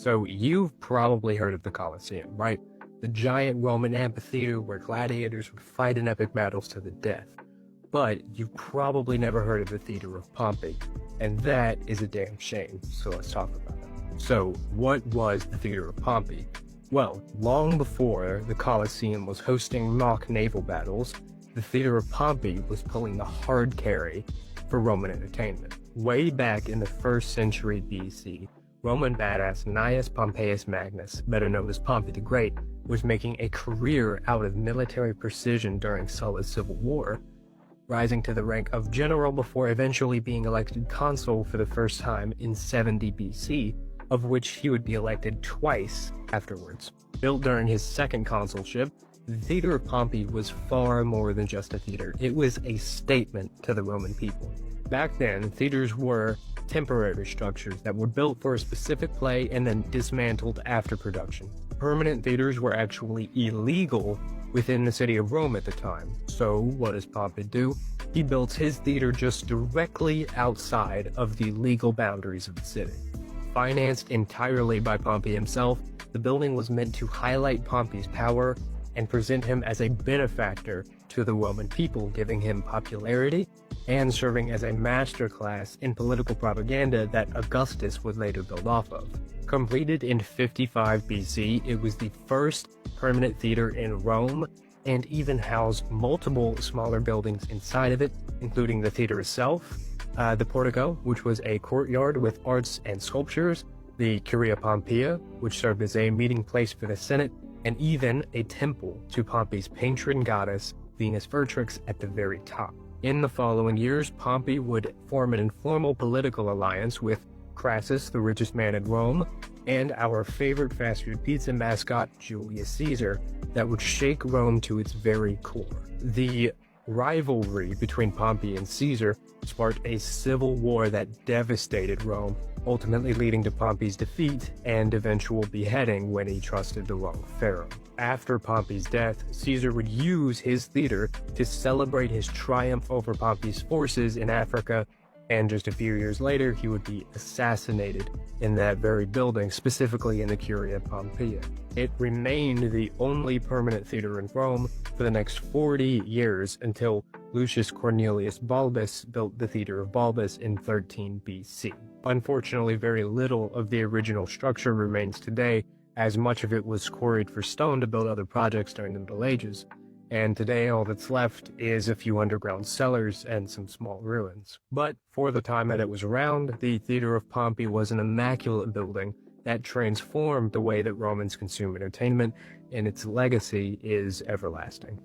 So you've probably heard of the Colosseum, right? The giant Roman amphitheater where gladiators would fight in epic battles to the death. But you've probably never heard of the Theater of Pompey, and that is a damn shame, so let's talk about it. So, what was the Theater of Pompey? Well, long before the Colosseum was hosting mock naval battles, the Theater of Pompey was pulling the hard carry for Roman entertainment. Way back in the 1st century BC, Roman badass Gnaeus Pompeius Magnus, better known as Pompey the Great, was making a career out of military precision during Sulla's civil war, rising to the rank of general before eventually being elected consul for the first time in 70 BC, of which he would be elected twice afterwards. Built during his second consulship, the Theater of Pompey was far more than just a theater. It was a statement to the Roman people. Back then, theaters were temporary structures that were built for a specific play and then dismantled after production. Permanent theaters were actually illegal within the city of Rome at the time. So what does Pompey do? He built his theater just directly outside of the legal boundaries of the city. Financed entirely by Pompey himself, the building was meant to highlight Pompey's power and present him as a benefactor to the Roman people, giving him popularity and serving as a masterclass in political propaganda that Augustus would later build off of. Completed in 55 BC, it was the first permanent theater in Rome and even housed multiple smaller buildings inside of it, including the theater itself, the portico, which was a courtyard with arts and sculptures, the Curia Pompeia, which served as a meeting place for the Senate, and even a temple to Pompey's patron goddess, Venus Virtrix, at the very top. In the following years, Pompey would form an informal political alliance with Crassus, the richest man in Rome, and our favorite fast food pizza mascot, Julius Caesar, that would shake Rome to its very core. The rivalry between Pompey and Caesar sparked a civil war that devastated Rome, ultimately leading to Pompey's defeat and eventual beheading when he trusted the wrong pharaoh. After Pompey's death, Caesar would use his theater to celebrate his triumph over Pompey's forces in Africa, and just a few years later, he would be assassinated in that very building, specifically in the Curia Pompeia. It remained the only permanent theater in Rome for the next 40 years until Lucius Cornelius Balbus built the Theater of Balbus in 13 BC. Unfortunately, very little of the original structure remains today, as much of it was quarried for stone to build other projects during the Middle Ages. And today all that's left is a few underground cellars and some small ruins. But for the time that it was around, the Theater of Pompey was an immaculate building that transformed the way that Romans consume entertainment, and its legacy is everlasting.